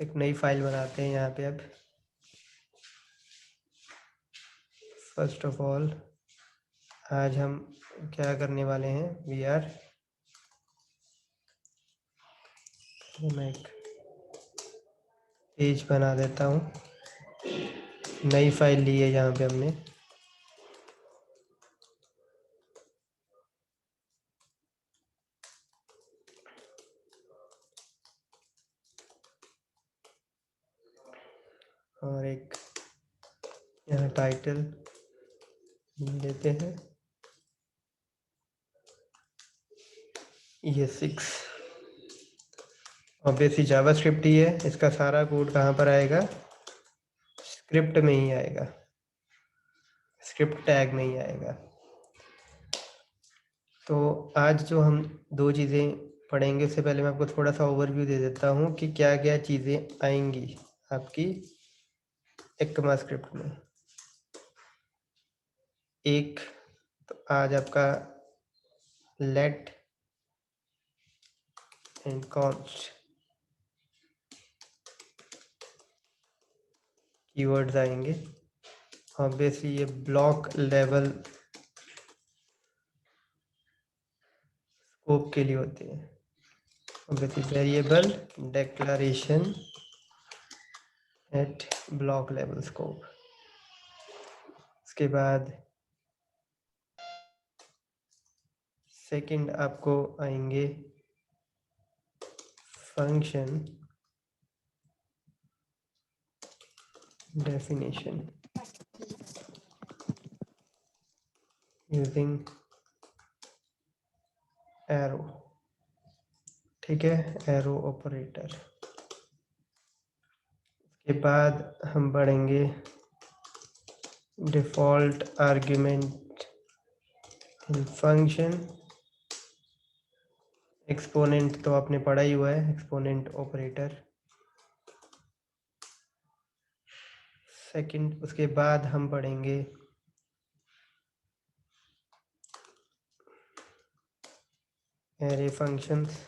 एक नई फाइल बनाते हैं यहाँ पे। अब फर्स्ट ऑफ ऑल आज हम क्या करने वाले हैं, मैं एक पेज बना देता हूँ। नई फाइल ली है यहाँ पे हमने। और एक यहाँ टाइटल देते हैं, ये 6। ऑब्वियसली जावास्क्रिप्ट ही है, इसका सारा कोड कहाँ पर आएगा, स्क्रिप्ट में ही आएगा, स्क्रिप्ट टैग में ही आएगा। तो आज जो हम दो चीज़ें पढ़ेंगे, उससे पहले मैं आपको थोड़ा सा ओवरव्यू दे देता हूँ कि क्या क्या चीज़ें आएंगी आपकी ECMAScript में। एक तो आज आपका लेट एंड कॉन्स्ट कीवर्ड्स आएंगे। ऑब्वियसली ये ब्लॉक लेवल स्कोप के लिए होते हैं। Obviously variable declaration at block level scope. उसके बाद सेकंड आपको आएंगे फंक्शन डेफिनेशन यूजिंग एरो। ठीक है, एरो ऑपरेटर। के बाद हम बढ़ेंगे default argument in function. Exponent तो आपने पढ़ा ही हुआ है, एक्सपोनेंट ऑपरेटर। सेकंड, उसके बाद हम पढ़ेंगे एरे फंक्शंस।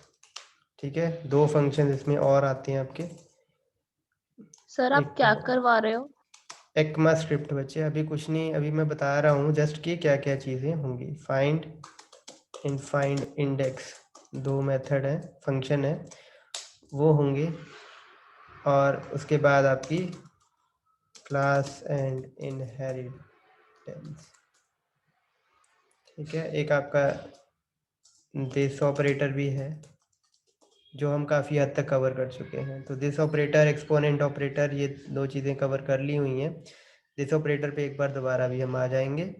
ठीक है, दो फंक्शन इसमें और आते हैं आपके। सर आप क्या करवा रहे हो? ECMAScript बच्चे, अभी कुछ नहीं, अभी मैं बता रहा हूँ जस्ट कि क्या क्या चीज़ें होंगी। फाइंड एंड फाइंड इंडेक्स, दो मेथड है, फंक्शन है, वो होंगे। और उसके बाद आपकी क्लास एंड इनहेरिटेंस। ठीक है, एक आपका दिस ऑपरेटर भी है जो हम काफ़ी हद तक कवर कर चुके हैं। तो दिस ऑपरेटर, एक्सपोनेंट ऑपरेटर, ये दो चीज़ें कवर कर ली हुई हैं। दिस ऑपरेटर पे एक बार दोबारा भी हम आ जाएंगे।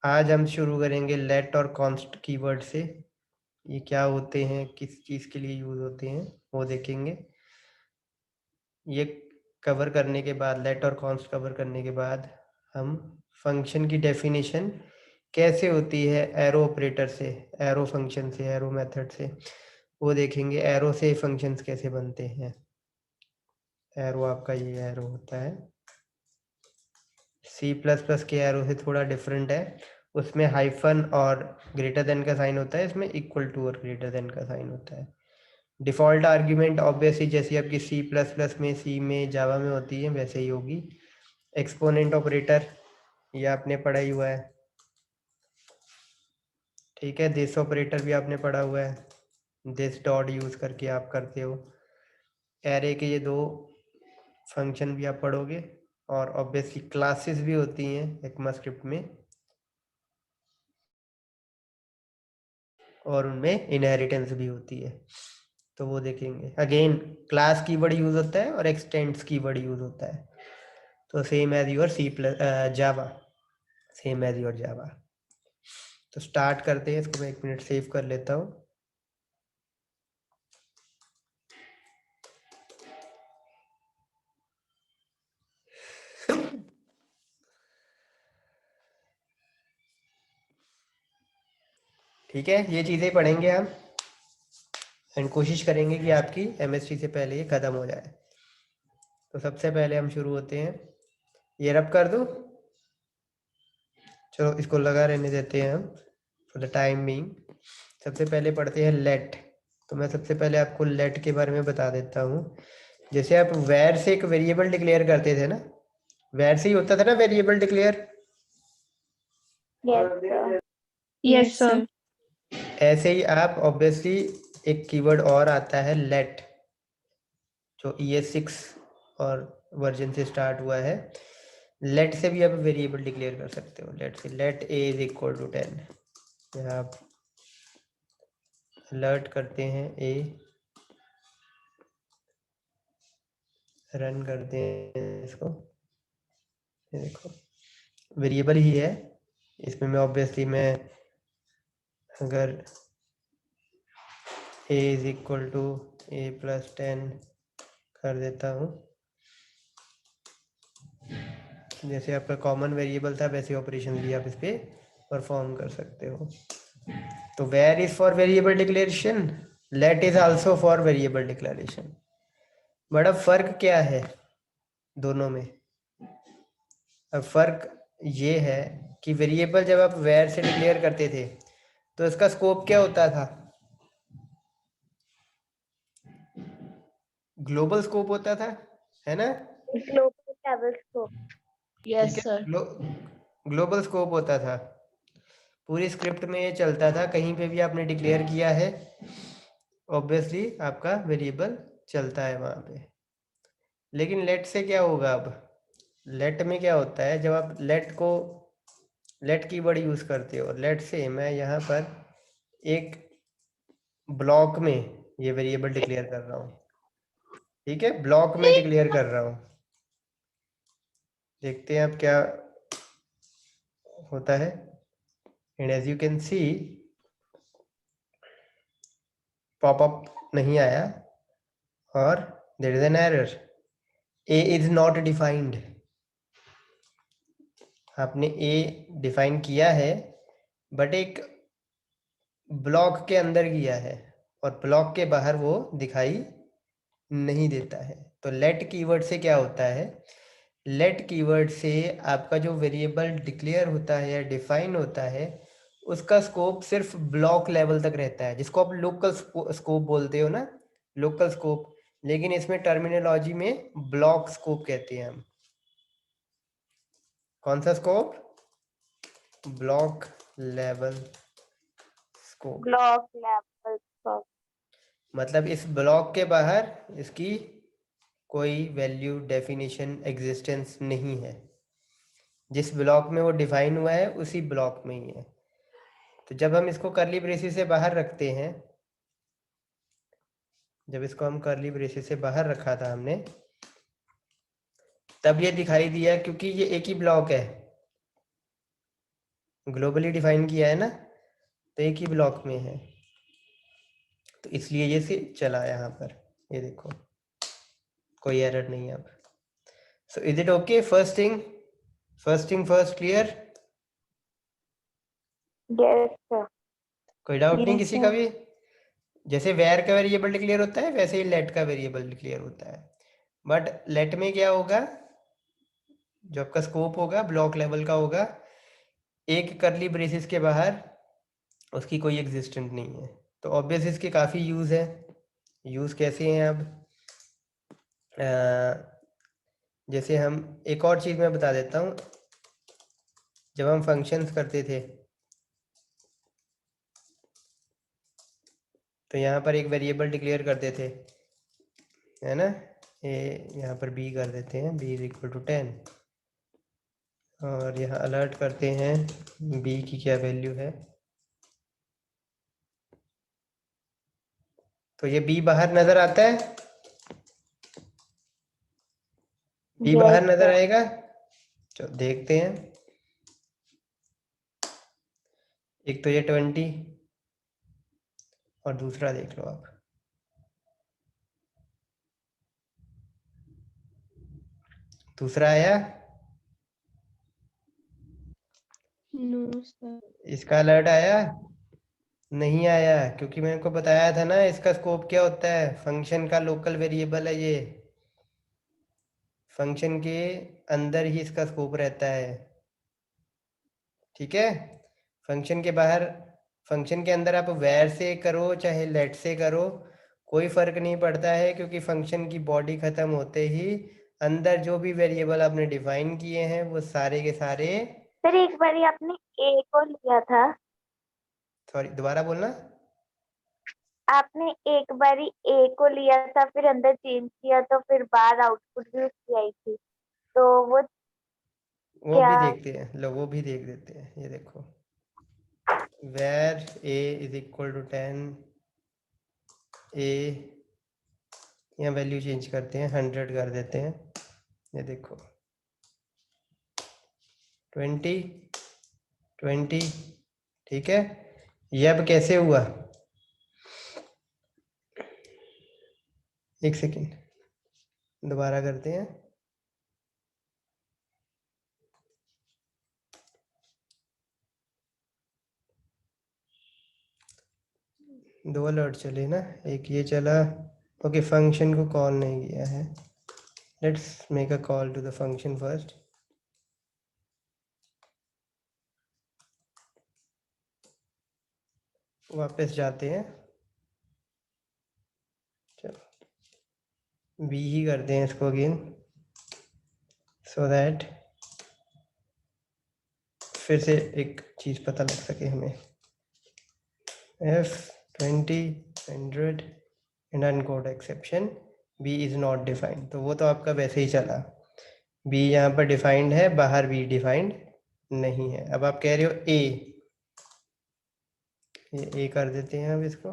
आज हम शुरू करेंगे लेट और कॉन्स्ट कीवर्ड से। ये क्या होते हैं, किस चीज़ के लिए यूज़ होते हैं, वो देखेंगे। ये कवर करने के बाद, लेट और कॉन्स्ट कवर करने के बाद, हम फंक्शन की डेफिनेशन कैसे होती है एरो ऑपरेटर से, एरो फंक्शन से, एरो मेथड से, वो देखेंगे। एरो से फंक्शंस कैसे बनते हैं। एरो आपका ये एरो होता है, C++ के एरो से थोड़ा डिफरेंट है। उसमें हाइफन और ग्रेटर देन का साइन होता है, इसमें इक्वल टू और ग्रेटर देन का साइन होता है। डिफ़ॉल्ट आर्ग्यूमेंट ऑब्वियसली जैसी आपकी C++ में, सी में, जावा में होती है, वैसे ही होगी। एक्सपोनेंट ऑपरेटर ये आपने पढ़ा ही हुआ है। ठीक है, दिस ऑपरेटर भी आपने पढ़ा हुआ है, दिस डॉट यूज़ करके आप करते हो। एरे के ये दो फंक्शन भी आप पढ़ोगे। और ऑब्वियसली क्लासेस भी होती हैं ECMAScript में, और उनमें इनहेरिटेंस भी होती है, तो वो देखेंगे। अगेन क्लास कीवर्ड यूज होता है और एक्सटेंड्स कीवर्ड यूज होता है। तो same as your Java, same as your Java. तो स्टार्ट करते हैं, इसको मैं 1 मिनट सेव कर लेता हूँ। ठीक है, ये चीज़ें पढ़ेंगे हम एंड कोशिश करेंगे कि आपकी MST से पहले ये ख़त्म हो जाए। तो सबसे पहले हम शुरू होते हैं, ये रब कर दूँ, चलो इसको लगा रहने देते हैं हम फॉर द टाइम बीइंग। सबसे पहले पढ़ते हैं लेट। तो मैं सबसे पहले आपको लेट के बारे में बता देता हूँ। जैसे आप वैर से एक वेरिएबल डिक्लेयर करते थे ना, वैर से ही होता था ना वेरिएबल डिक्लेयर। Yes sir. ऐसे ही आप ऑब्वियसली एक कीवर्ड और आता है लेट, जो ES6 और वर्जन से स्टार्ट हुआ है। लेट से भी आप वेरिएबल डिक्लेयर कर सकते हो। लेट से let a is equal to 10, यहाँ आप अलर्ट करते हैं a, रन करते हैं इसको, ये देखो वेरिएबल ही है इसमें। मैं ऑब्वियसली मैं अगर a is equal to a plus 10 कर देता हूँ, जैसे आपका कॉमन वेरिएबल था वैसे ऑपरेशन भी आप इस पर परफॉर्म कर सकते हो। तो var is for variable declaration, let is also for variable declaration. बड़ा फर्क क्या है दोनों में? अब फर्क ये है कि वेरिएबल जब आप वेर से डिक्लेयर करते थे तो इसका स्कोप क्या होता था? ग्लोबल स्कोप होता था, है ना? Global level scope. यस ठीक है, सर। ग्लोबल स्कोप होता था। पूरी स्क्रिप्ट में ये चलता था, कहीं पे भी आपने डिक्लेयर किया है ऑब्वियसली आपका वेरिएबल चलता है वहाँ पे। लेकिन लेट से क्या होगा? अब लेट में क्या होता है, जब आप लेट कीवर्ड यूज़ करते हो, लेट से मैं यहाँ पर एक ब्लॉक में ये वेरिएबल डिक्लेयर कर रहा हूँ, ठीक है, ब्लॉक में डिक्लेयर कर रहा हूँ। देखते हैं अब क्या होता है। And as you can see popup नहीं आया और there is an error, a is not defined. आपने ए डिफाइन किया है बट एक ब्लॉक के अंदर किया है और ब्लॉक के बाहर वो दिखाई नहीं देता है। तो लेट कीवर्ड से क्या होता है? लेट कीवर्ड से आपका जो वेरिएबल डिक्लेयर होता है या डिफाइन होता है उसका स्कोप सिर्फ ब्लॉक लेवल तक रहता है, जिसको आप लोकल स्कोप बोलते हो ना, लोकल स्कोप। लेकिन इसमें टर्मिनोलॉजी में ब्लॉक स्कोप कहते हैं हम। कौन सा scope? Block level scope. Block level scope. मतलब इस ब्लॉक के बाहर इसकी कोई वैल्यू, डेफिनेशन, एग्जिस्टेंस नहीं है। जिस ब्लॉक में वो डिफाइन हुआ है उसी ब्लॉक में ही है। तो जब हम इसको करली ब्रेसिस से बाहर रखते हैं, जब इसको हम करली ब्रेसिस से बाहर रखा था हमने, तब ये दिखाई दिया क्योंकि ये एक ही ब्लॉक है, ग्लोबली डिफाइन किया है ना, तो एक ही ब्लॉक में है, तो इसलिए ये से चला यहाँ पर। ये देखो कोई एरर नहीं है अब। So is it okay? First thing first, clear? Yes sir. कोई डाउट नहीं Yes, किसी sir. का भी? जैसे वेर का वेरिएबल डिक्लेयर होता है वैसे ही लेट का वेरिएबल डिक्लेयर होता है। बट लेट में क्या होगा? जो आपका स्कोप होगा ब्लॉक लेवल का होगा, एक करली ब्रेसिस के बाहर उसकी कोई एग्जिस्टेंट नहीं है। तो ऑब्वियस इसके काफ़ी यूज़ है। यूज़ कैसे हैं? अब जैसे हम एक और चीज़ मैं बता देता हूँ। जब हम फंक्शंस करते थे तो यहाँ पर एक वेरिएबल डिक्लेयर करते थे, है ना? ये यहाँ पर b कर देते हैं, b इज इक्वल टू 10, और यहाँ अलर्ट करते हैं b की क्या वैल्यू है। तो ये b बाहर नज़र आता है, b बाहर यस नज़र सर। आएगा। चलो देखते हैं। एक तो ये 20 और दूसरा देख लो आप, दूसरा आया, No, sir. इसका अलर्ट आया नहीं आया, क्योंकि मैंने को बताया था ना इसका स्कोप क्या होता है। फंक्शन का लोकल वेरिएबल है ये, फंक्शन के अंदर ही इसका स्कोप रहता है, ठीक है? फंक्शन के बाहर, फंक्शन के अंदर आप वैर से करो चाहे लेट से करो, कोई फर्क नहीं पड़ता है, क्योंकि फंक्शन की बॉडी खत्म होते ही अंदर जो भी वेरिएबल आपने डिफाइन किए हैं वो सारे के सारे, सर एक बारी आपने ए को लिया था, सॉरी दोबारा बोलना। आपने एक बारी ए को लिया था, फिर अंदर चेंज किया तो फिर बाहर आउटपुट भी उसकी आई थी, तो वो वो क्या? भी देखते हैं, लो वो भी देख देते हैं। ये देखो, where a is equal to 10, a, यहाँ वैल्यू चेंज करते हैं, 100 कर देते हैं। ये देखो 20 20, ठीक है। ये अब कैसे हुआ, एक सेकेंड दोबारा करते हैं। दो अलर्ट चले ना, एक ये चला, ओके फंक्शन को कॉल नहीं किया है। Let's make a call to the function first. वापस जाते हैं, चलो बी ही करते हैं इसको अगेन, सो दैट फिर से एक चीज़ पता लग सके हमें। F20 100 and uncaught exception B is not defined, तो वो तो आपका वैसे ही चला। B यहाँ पर डिफाइंड है, बाहर B डिफाइंड नहीं है। अब आप कह रहे हो A, ये A कर देते हैं अब इसको।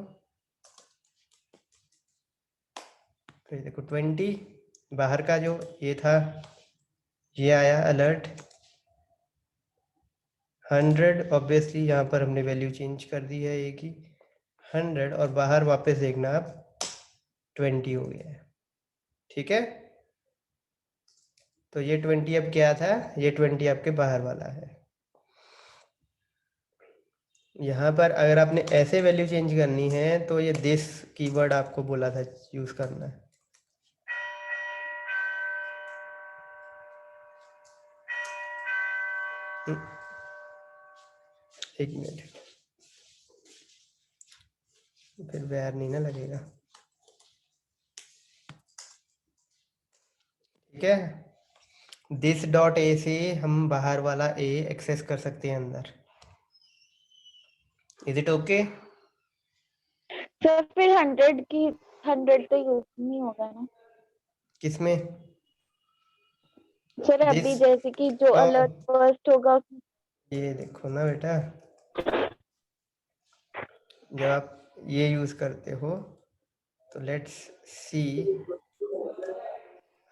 तो ये देखो 20, बाहर का जो ये था ये आया अलर्ट। 100 ऑब्वियसली यहाँ पर हमने वैल्यू चेंज कर दी है A की, 100, और बाहर वापस देखना आप 20 हो गया है, ठीक है। तो ये 20 अब क्या था, ये 20 आपके बाहर वाला है। यहाँ पर अगर आपने ऐसे वैल्यू चेंज करनी है तो ये दिस कीवर्ड आपको बोला था यूज करना है। एक मिनट, फिर वैर नहीं ना लगेगा, ठीक है। दिस डॉट ए से हम बाहर वाला ए एक्सेस कर सकते हैं अंदर। Is it okay? सर फिर 100 तो यूज नहीं होगा ना किसमें? सर? अभी दिस जैसे कि जो अलर्ट फर्स्ट होगा उसमें। ये देखो ना बेटा, जब आप ये यूज करते हो तो लेट्स सी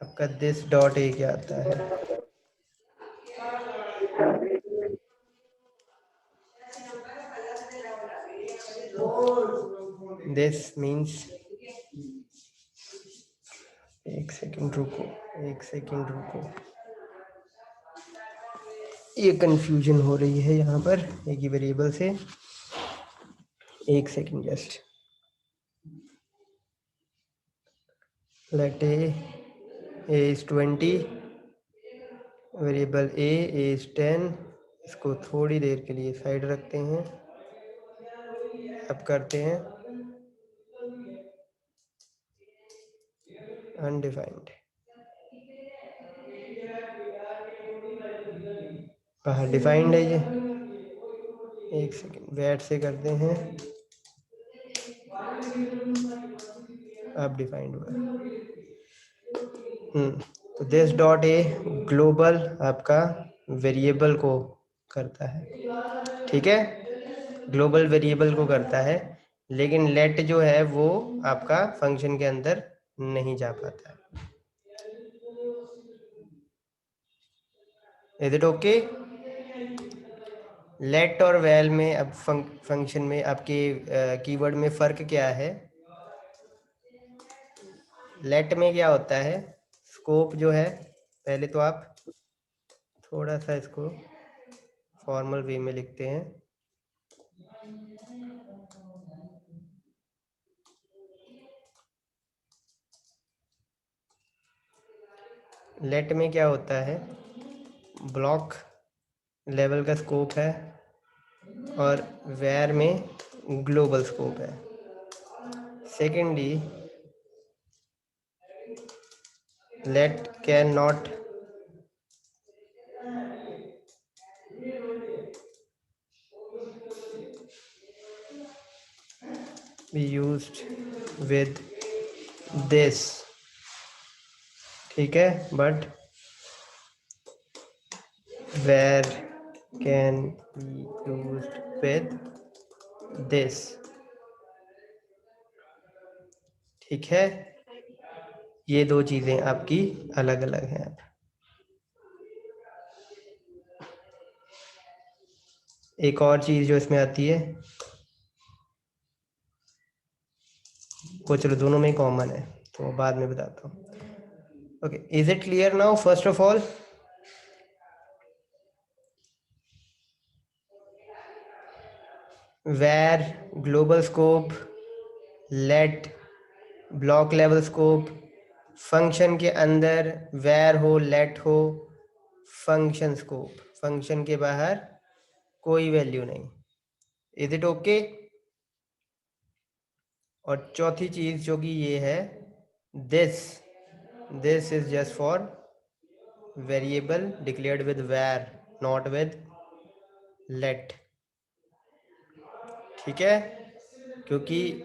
आपका दिस डॉट ए क्या आता है। दिस मीन्स, एक सेकंड रुको, एक सेकंड रुको, ये कंफ्यूजन हो रही है यहाँ पर एक ही वेरिएबल से। एक second just, let a is 20, variable a is 10। इसको थोड़ी देर के लिए साइड रखते हैं। अब करते हैं अनडिफाइंड, बाहर डिफाइंड है ये। एक सेकंड वेट से करते हैं, अब डिफाइंड हुआ। तो दिस डॉट ए ग्लोबल आपका वेरिएबल को करता है, ठीक है, ग्लोबल वेरिएबल को करता है। लेकिन लेट जो है वो आपका फंक्शन के अंदर नहीं जा पाता है। Is it okay? लेट और वेल में अब फंक्शन में आपके कीवर्ड में फर्क क्या है? लेट में क्या होता है, स्कोप जो है, पहले तो आप थोड़ा सा इसको फॉर्मल वे में लिखते हैं। लेट में क्या होता है, ब्लॉक लेवल का स्कोप है, और वेयर में ग्लोबल स्कोप है। secondly, let cannot be used with this, ठीक है, but where can be used with this, ठीक है। ये दो चीजें आपकी अलग अलग हैं। एक और चीज जो इसमें आती है, वो चलो दोनों में कॉमन है तो बाद में बताता हूँ। Okay, is it clear now? First of all, where, global scope, let, block level scope, function के अंदर where हो, let हो, फंक्शन स्कोप, फंक्शन के बाहर कोई वैल्यू नहीं। Is it okay? और चौथी चीज जो कि ये है, this is just for variable declared with where, not with let, ठीक है, क्योंकि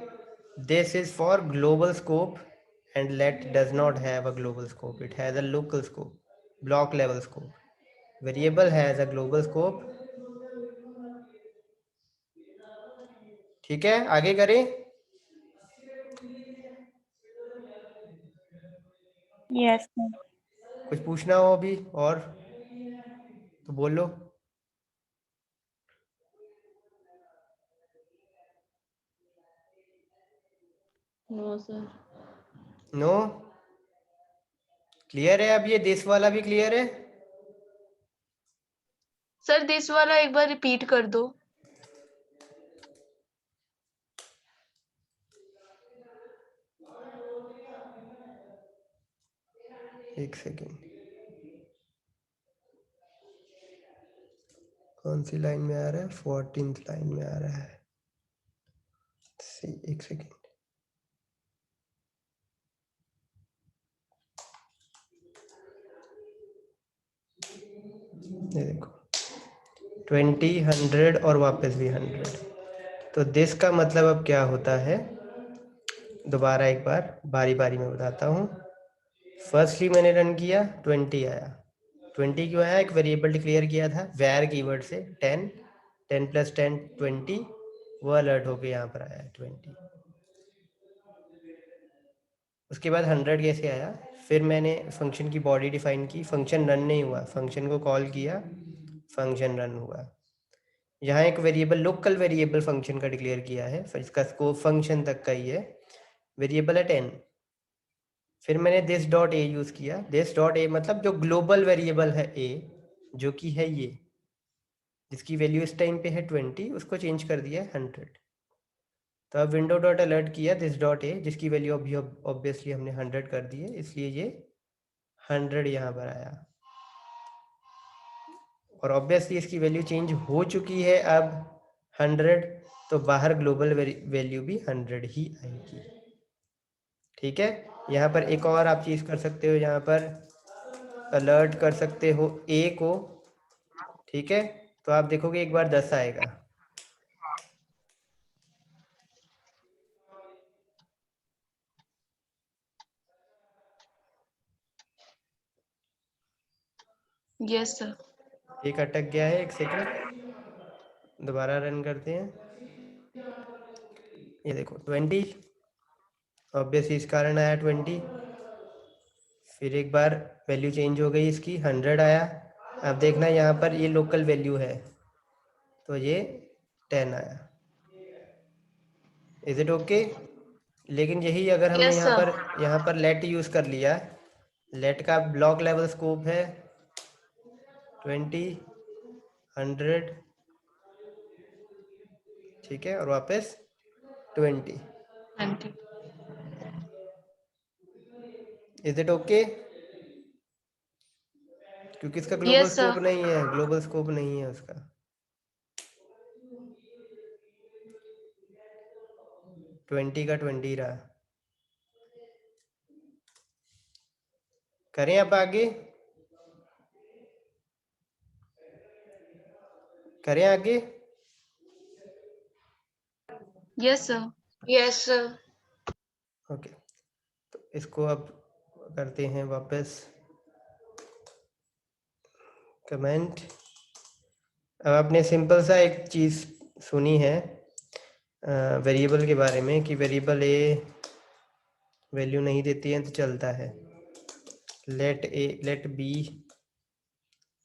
this is for global scope and let does not have a global scope, it has a local scope, block level scope. Variable has a global scope, ठीक है। आगे करें? Yes कुछ पूछना हो अभी और तो बोलो। No sir. नो क्लियर है? अब ये दिस वाला भी क्लियर है? सर दिस वाला एक बार रिपीट कर दो। एक सेकेंड, कौन सी लाइन में आ रहा है? 14th लाइन में आ रहा है। एक सेकेंड, ये देखो 20, 100 और वापस भी 100। तो दिस का मतलब अब क्या होता है, दोबारा एक बार बारी बारी में बताता हूँ। फर्स्टली मैंने रन किया, 20 आया। 20 क्यों आया? एक वेरिएबल डिक्लेयर किया था वैर कीवर्ड से, 10, 10 + 10 20, वो अलर्ट होके यहाँ पर आया 20। उसके बाद 100 कैसे आया? फिर मैंने फंक्शन की बॉडी डिफाइन की, फंक्शन रन नहीं हुआ, फंक्शन को कॉल किया, फंक्शन रन हुआ। यहाँ एक वेरिएबल, लोकल वेरिएबल फंक्शन का डिक्लेयर किया है, फिर इसका स्कोप फंक्शन तक का ही है, वेरिएबल है 10। फिर मैंने दिस डॉट ए यूज किया, दिस डॉट ए मतलब जो ग्लोबल वेरिएबल है ए, जो कि है ये, जिसकी वैल्यू इस टाइम पे है 20, उसको चेंज कर दिया 100। तो अब विंडो डॉट अलर्ट किया दिस डॉट ए, जिसकी वैल्यू अभी ऑब्वियसली हमने 100 कर दी है, इसलिए ये 100 यहाँ पर आया। और ऑब्वियसली इसकी वैल्यू चेंज हो चुकी है अब 100, तो बाहर ग्लोबल वैल्यू भी 100 ही आएगी, ठीक है। यहाँ पर एक और आप चीज़ कर सकते हो, यहाँ पर अलर्ट कर सकते हो ए को, ठीक है। तो आप देखोगे एक बार 10 आएगा, यस सर। एक अटक गया है, एक सेकंड, दोबारा रन करते हैं। ये देखो 20, ऑब्वियसली इस कारण आया 20। फिर एक बार वैल्यू चेंज हो गई इसकी, 100 आया। अब देखना यहाँ पर ये लोकल वैल्यू है, तो ये 10 आया। Is it okay? लेकिन यही अगर हमने यस सर। यहाँ पर लेट यूज कर लिया, लेट का ब्लॉक लेवल स्कोप है 20, 100, ठीक है, और वापस 20। Is it okay? क्योंकि इसका ग्लोबल यस स्कोप सर। नहीं है, ग्लोबल स्कोप नहीं है उसका। 20 का 20 रहा। करें आप आगे, करें आगे। Yes sir. Yes, sir. Okay, तो इसको अब करते हैं वापस कमेंट। अब आपने सिंपल सा एक चीज़ सुनी है वेरिएबल के बारे में कि वेरिएबल ए वैल्यू नहीं देती है तो चलता है। लेट ए लेट बी,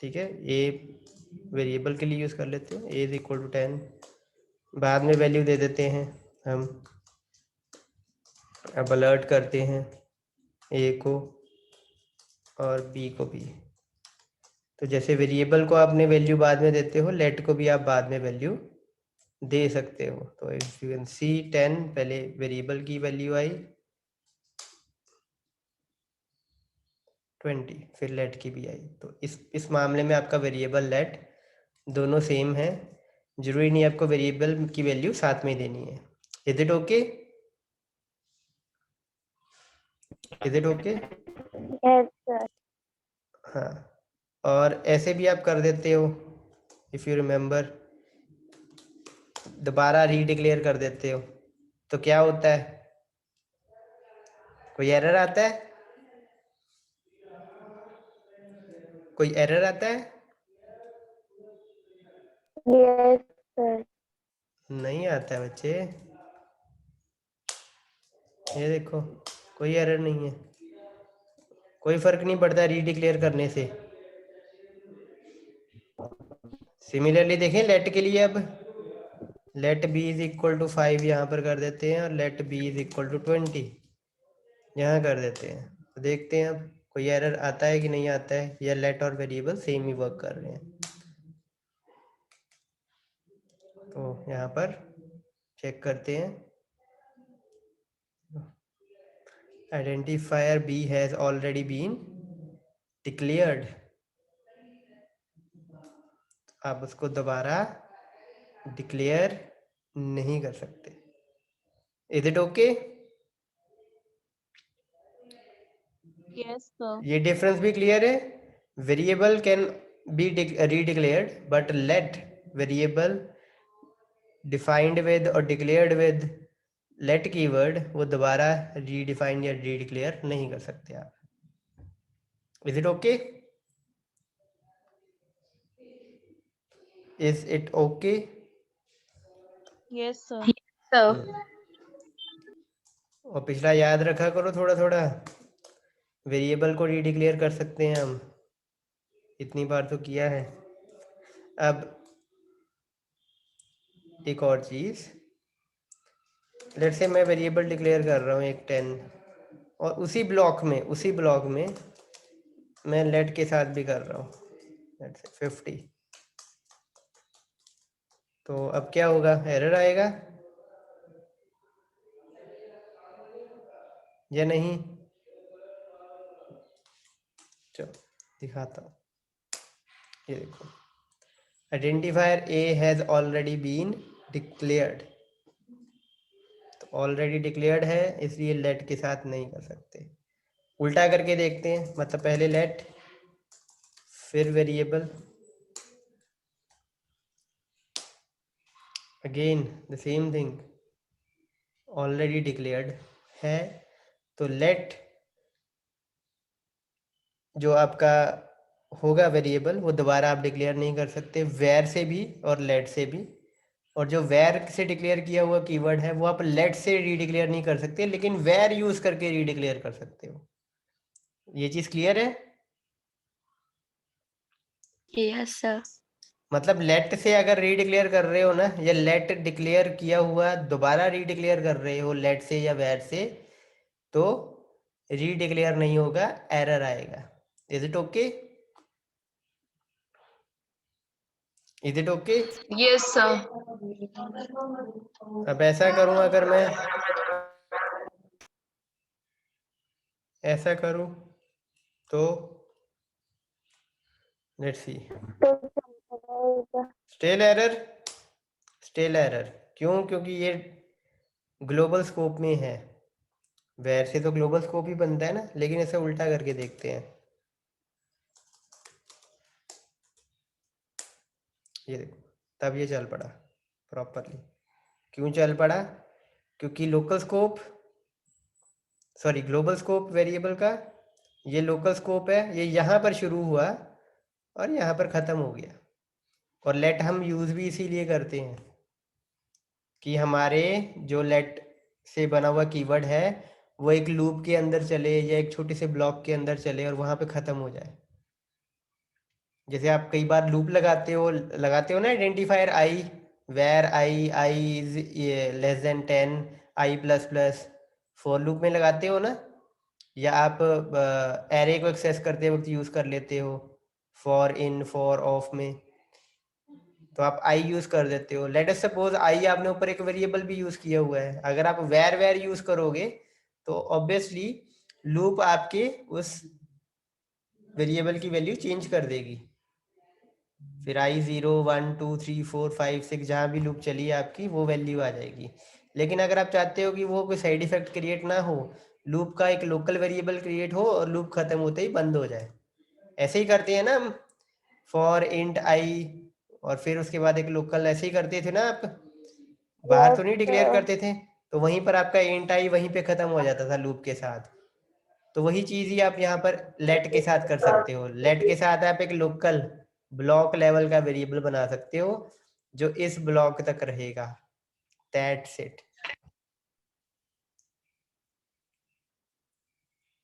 ठीक है, ए वेरिएबल के लिए यूज़ कर लेते हैं। ए इज इक्वल टू 10, बाद में वैल्यू दे देते हैं हम। अब अलर्ट करते हैं ए को और बी को भी। तो जैसे वेरिएबल को आपने वैल्यू बाद में देते हो, लेट को भी आप बाद में वैल्यू दे सकते हो। तो इफ यू कैन सी 10 पहले वेरिएबल की वैल्यू आई, 20 फिर लेट की भी आई। तो इस मामले में आपका वेरिएबल लेट दोनों सेम है, जरूरी नहीं आपको वेरिएबल की वैल्यू साथ में देनी है। Is it okay? Is it okay? Yes sir. हाँ, और ऐसे भी आप कर देते हो, इफ़ यू रिमेंबर, दोबारा रीडिक्लेयर कर देते हो तो क्या होता है? कोई एरर आता है? कोई एरर आता है? Yes sir. नहीं आता है बच्चे, ये देखो कोई एरर नहीं है, कोई फर्क नहीं पड़ता रीडिक्लेयर करने से। सिमिलरली देखें लेट के लिए, अब let b is equal to 5 यहाँ पर कर देते हैं और let b is equal to 20 यहाँ कर देते हैं। तो देखते हैं अब कोई एरर आता है कि नहीं आता है, या लेट और वेरिएबल सेम ही वर्क कर रहे हैं। तो यहाँ पर चेक करते हैं, identifier B has already been declared. आप उसको दोबारा डिक्लेयर नहीं कर सकते। Is it okay? Yes sir. ये डिफरेंस भी क्लियर है? Variable can be redeclared but let variable defined with और डिक्लेयर्ड विद लेट कीवर्ड वो दोबारा रीडिफाइन या रीडिक्लेयर नहीं कर सकते आप। Is it okay? Is it okay? Yes sir. Sir. और पिछला याद रखा करो थोड़ा थोड़ा, वेरिएबल को रीडिक्लेयर कर सकते हैं हम, इतनी बार तो किया है। अब एक और चीज़, लेट से मैं वेरिएबल डिक्लेयर कर रहा हूँ एक 10, और उसी ब्लॉक में मैं लेट के साथ भी कर रहा हूँ लेट से 50। तो अब क्या होगा? एरर आएगा या नहीं? चलो दिखाता हूँ, ये देखो, identifier a has already been declared. तो ऑलरेडी डिक्लेयर्ड है इसलिए लेट के साथ नहीं कर सकते। उल्टा करके देखते हैं, मतलब पहले लेट फिर variable, again the same thing, already declared है तो लेट जो आपका होगा वेरिएबल वो दोबारा आप डिक्लेयर नहीं कर सकते, वेर से भी और लेट से भी। और जो वेर से डिक्लेयर किया हुआ कीवर्ड है वो आप लेट से रीडिक्लेयर नहीं कर सकते, लेकिन वेर यूज करके रीडिक्लेयर कर सकते हो। ये चीज क्लियर है? Yes, sir. मतलब लेट से अगर रीडिक्लेयर कर रहे हो ना, या लेट डिक्लेयर किया हुआ दोबारा रीडिक्लेयर कर रहे हो लेट से या वेर से, तो रीडिक्लेयर नहीं होगा, एरर आएगा। Is it okay? Is it okay? Yes, sir. अब ऐसा करूं, अगर मैं ऐसा करूं तो लेट्स सी, तो चलेगा। Still error, still error. क्यों? क्योंकि ये ग्लोबल स्कोप में है। वैसे तो ग्लोबल स्कोप ही बनता है ना, लेकिन इसे उल्टा करके देखते हैं। ये देखो, तब ये चल पड़ा प्रॉपरली। क्यों चल पड़ा? क्योंकि local scope, sorry global scope variable का, ये लोकल स्कोप है, ये यहाँ पर शुरू हुआ और यहाँ पर ख़त्म हो गया। और लेट हम यूज़ भी इसीलिए करते हैं कि हमारे जो लेट से बना हुआ कीवर्ड है वो एक लूप के अंदर चले या एक छोटे से ब्लॉक के अंदर चले और वहाँ पे ख़त्म हो जाए। जैसे आप कई बार लूप लगाते हो ना, identifier i, var i is less than 10, i plus plus, for loop में लगाते हो ना, या आप एरे को एक्सेस करते वक्त यूज़ कर लेते हो फॉर इन फॉर ऑफ में, तो आप आई यूज कर देते हो। लेट अस सपोज आई आपने ऊपर एक वेरिएबल भी यूज किया हुआ है, अगर आप वेर यूज करोगे तो ऑब्वियसली लूप आपके उस वेरिएबल की वैल्यू चेंज कर देगी। फिर आई 0 1 2 3 4 5 6 जहाँ भी लूप चली आपकी वो वैल्यू आ जाएगी। लेकिन अगर आप चाहते हो कि वो कोई साइड इफेक्ट क्रिएट ना हो, लूप का एक लोकल वेरिएबल क्रिएट हो और लूप खत्म होते ही बंद हो जाए, ऐसे ही करते हैं ना हम, फॉर इंट आई और फिर उसके बाद एक लोकल, ऐसे ही करते थे ना आप, बाहर तो नहीं डिक्लेयर करते थे, तो वहीं पर आपका इंट आई वहीं पे खत्म हो जाता था लूप के साथ। तो वही चीज ही आप यहाँ पर लेट के साथ कर सकते हो। लेट के साथ आप एक लोकल ब्लॉक लेवल का वेरिएबल बना सकते हो जो इस ब्लॉक तक रहेगा। That's it.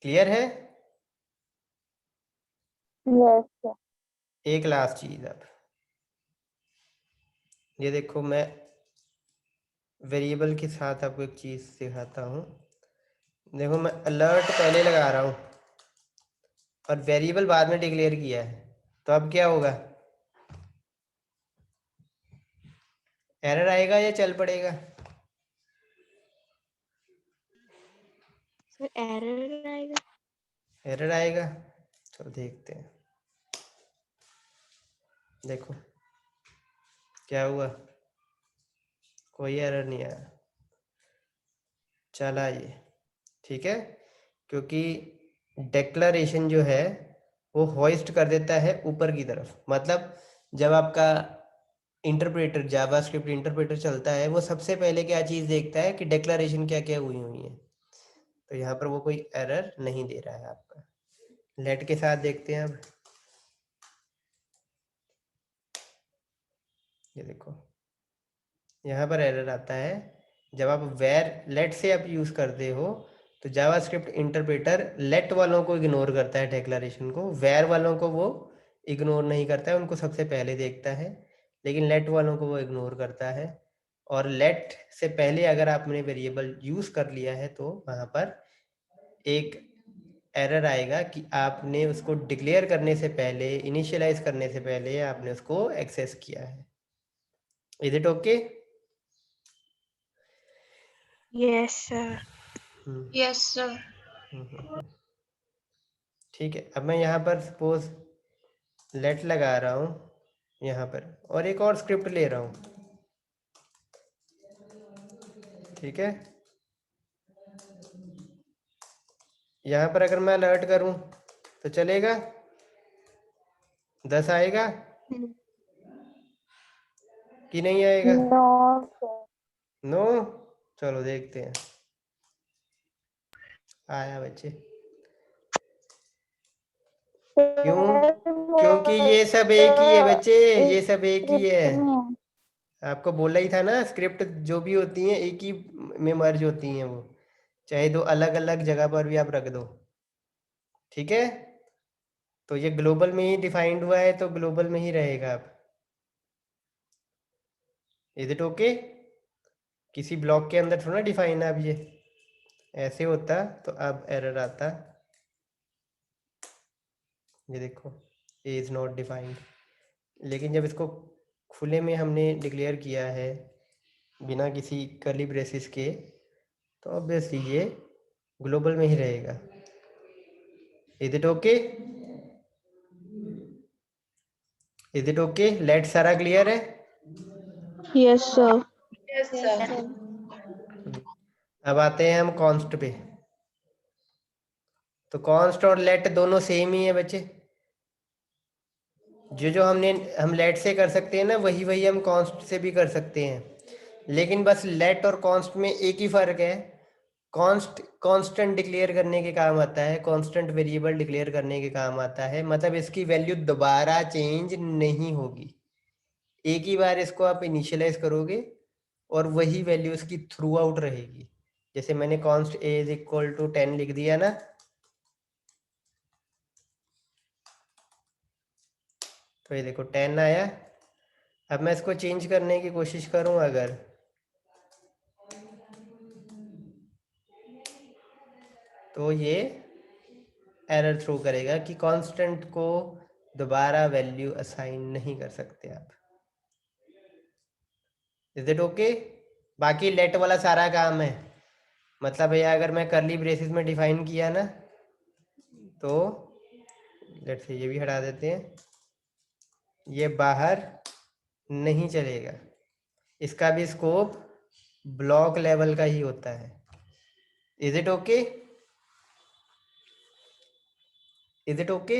क्लियर है? यस। एक लास्ट चीज, अब ये देखो, मैं वेरिएबल के साथ आपको एक चीज सिखाता हूँ। देखो, मैं अलर्ट पहले लगा रहा हूँ और वेरिएबल बाद में डिक्लेयर किया है, तो अब क्या होगा? एरर आएगा या चल पड़ेगा? सर एरर आएगा। एरर आएगा, चलो देखते हैं। देखो क्या हुआ, कोई एरर नहीं आया, चला ये, ठीक है। क्योंकि डिक्लेरेशन जो है वो होइस्ट कर देता है ऊपर की तरफ। मतलब जब आपका इंटरप्रेटर, जावास्क्रिप्ट इंटरप्रेटर चलता है, वो सबसे पहले क्या चीज़ देखता है कि डिक्लेरेशन क्या क्या हुई हुई है। तो यहाँ पर वो कोई एरर नहीं दे रहा है आपका। लेट के साथ देखते हैं अब। ये देखो, यहाँ पर एरर आता है जब आप वेर लेट से आप यूज़ करते हो, तो जावास्क्रिप्ट इंटरप्रेटर लेट वालों को इग्नोर करता है, डिक्लेरेशन को। वेर वालों को वो इग्नोर नहीं करता है, उनको सबसे पहले देखता है, लेकिन लेट वालों को वो इग्नोर करता है। और लेट से पहले अगर आपने वेरिएबल यूज़ कर लिया है तो वहाँ पर एक एरर आएगा कि आपने उसको डिक्लेयर करने से पहले, इनिशियलाइज करने से पहले आपने उसको एक्सेस किया है। Is it okay? Yes sir. Yes, sir. ठीक है। अब मैं यहाँ पर सपोज लेट लगा रहा हूँ यहाँ पर, और एक और स्क्रिप्ट ले रहा हूँ, ठीक है। यहाँ पर अगर मैं अलर्ट करूँ तो चलेगा? 10 आएगा कि नहीं आएगा? नो। नो? चलो देखते हैं। आया बच्चे। क्यों? क्योंकि ये सब एक ही है बच्चे, ये सब एक ही है। आपको बोला ही था ना, स्क्रिप्ट जो भी होती हैं एक ही में मर्ज होती हैं, वो चाहे दो अलग अलग जगह पर भी आप रख दो, ठीक है। तो ये ग्लोबल में ही डिफाइंड हुआ है तो ग्लोबल में ही रहेगा। अब इज इट ओके? किसी ब्लॉक के अंदर थोड़ा डिफाइन है। अब ये ऐसे होता तो अब एरर आता। ये देखो, ए इज नॉट डिफाइंड। लेकिन जब इसको खुले में हमने डिक्लेयर किया है बिना किसी कर्ली ब्रेसिस के, तो ऑब्वियसली ये ग्लोबल में ही रहेगा। Is it okay? Is it okay? Let सारा क्लियर है? Yes sir. Yes, sir. अब आते हैं हम कॉन्स्ट पे। तो कॉन्स्ट और लेट दोनों सेम ही है बच्चे। जो हम लेट से कर सकते हैं ना, वही हम कॉन्स्ट से भी कर सकते हैं। लेकिन बस लेट और कॉन्स्ट में एक ही फर्क है, कांस्टेंट डिक्लेयर करने के काम आता है, कांस्टेंट वेरिएबल डिक्लेयर करने के काम आता है। मतलब इसकी वैल्यू दोबारा चेंज नहीं होगी, एक ही बार इसको आप इनिशियलाइज करोगे और वही वैल्यू इसकी थ्रू आउट रहेगी। जैसे मैंने const a is equal to 10 लिख दिया ना, तो ये देखो 10 आया। अब मैं इसको चेंज करने की कोशिश करूं अगर, तो ये एरर थ्रो करेगा कि कांस्टेंट को दोबारा वैल्यू असाइन नहीं कर सकते आप। Is it okay? बाकी लेट वाला सारा काम है। मतलब भैया अगर मैं करली ब्रेसेस में डिफाइन किया ना, तो लेट्स से ये भी हटा देते हैं, ये बाहर नहीं चलेगा। इसका भी स्कोप ब्लॉक लेवल का ही होता है। Is it okay? Is it okay?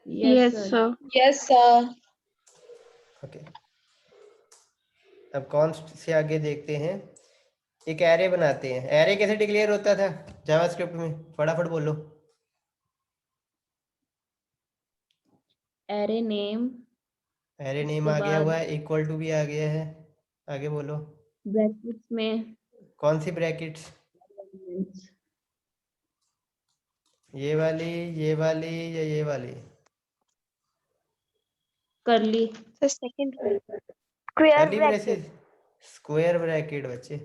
Yes, sir. Yes, sir. Okay, अब कॉन्स्ट से आगे देखते हैं। एक एरे बनाते हैं। एरे कैसे डिक्लेयर होता था जावास्क्रिप्ट में? फटाफट बोलो। Array name, एरे नेम उसके आ गया बाद हुआ है, इक्वल टू भी आ गया है। आगे बोलो। ब्रैकेट्स में कौन सी ब्रैकेट्स? elements, ये वाली, ये वाली या ये वाली? curly, तो second square curly bracket. Braces, square bracket बच्चे।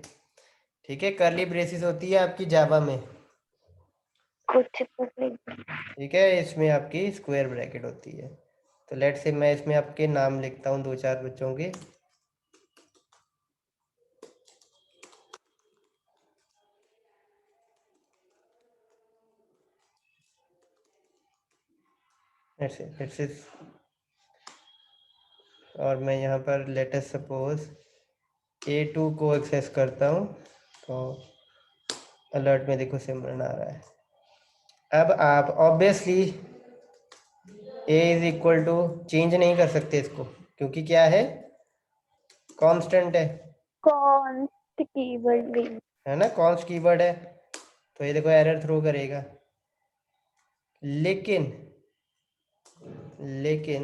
ठीक है, कर्ली ब्रेसेस होती है आपकी जावा में। कुछ ठीक है, इसमें आपकी स्क्वायर ब्रैकेट होती है। तो लेट से मैं इसमें आपके नाम लिखता हूँ, 2-4 बच्चों के। लेट्स से और मैं यहाँ पर लेटेस्ट सपोज A2 को एक्सेस करता हूँ, तो अलर्ट में देखो सिमरन आ रहा है। अब आप obviously A is equal to change नहीं कर सकते इसको, क्योंकि क्या है, कांस्टेंट कॉन्स्ट कीवर्ड है ना, कॉन्स्ट कीवर्ड है। तो ये देखो एरर थ्रो करेगा। लेकिन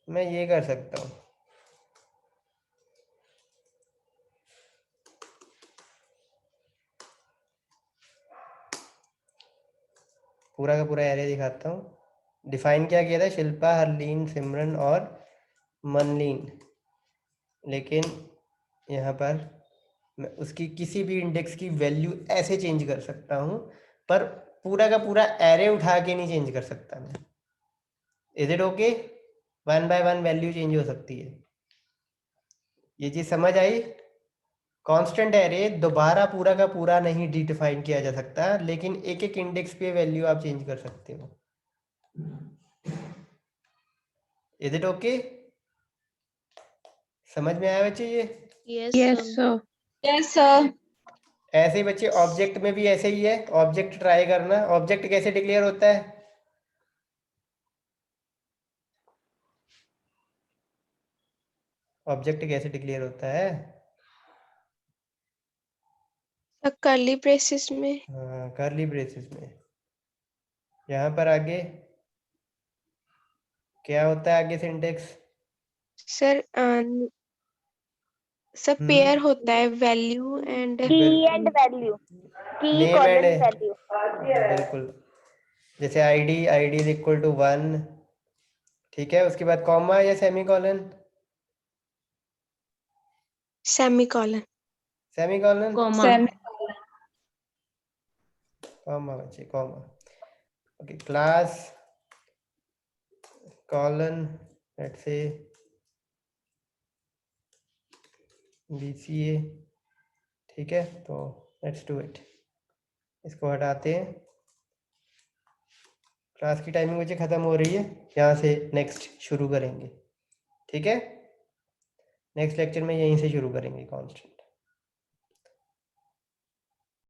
मैं ये कर सकता हूँ, पूरा का पूरा एरे दिखाता हूँ। डिफाइन क्या किया था? शिल्पा, हरलीन, सिमरन और मनलीन। लेकिन यहाँ पर मैं उसकी किसी भी इंडेक्स की वैल्यू ऐसे चेंज कर सकता हूँ, पर पूरा का पूरा एरे उठा के नहीं चेंज कर सकता मैं। Is it okay? 1 by 1 value change हो सकती है। ये चीज समझ आई? कांस्टेंट एरे दोबारा पूरा का पूरा नहीं डिफाइन किया जा सकता, लेकिन एक एक इंडेक्स पे वैल्यू आप चेंज कर सकते हो। Is it okay? समझ में आया बच्चे? ये yes, sir. Yes, sir. ऐसे ही बच्चे ऑब्जेक्ट में भी ऐसे ही है। ऑब्जेक्ट ट्राई करना। ऑब्जेक्ट कैसे डिक्लेयर होता है? ऑब्जेक्ट कैसे डिक्लेयर होता है? कर्ली ब्रेसेस में। हाँ, कर्ली ब्रेसेस में। यहाँ पर आगे क्या होता है? आगे सिंटेक्स सर सब पेयर होता है वैल्यू एंड की एंड वैल्यू, की नेम कॉलन एंड, वैल्यू। बिल्कुल। जैसे आईडी इज इक्वल टू 1, ठीक है। उसके बाद कॉमा या semicolon? Semicolon. Semicolon, comma, comma बच्चे, comma. Okay, class colon, let's say BCA, ठीक है। तो लेट्स डू इट। इसको हटाते हैं। क्लास की टाइमिंग मुझे ख़त्म हो रही है, यहाँ से नेक्स्ट शुरू करेंगे, ठीक है। नेक्स्ट लेक्चर में यहीं से शुरू करेंगे कॉन्स्टेंट।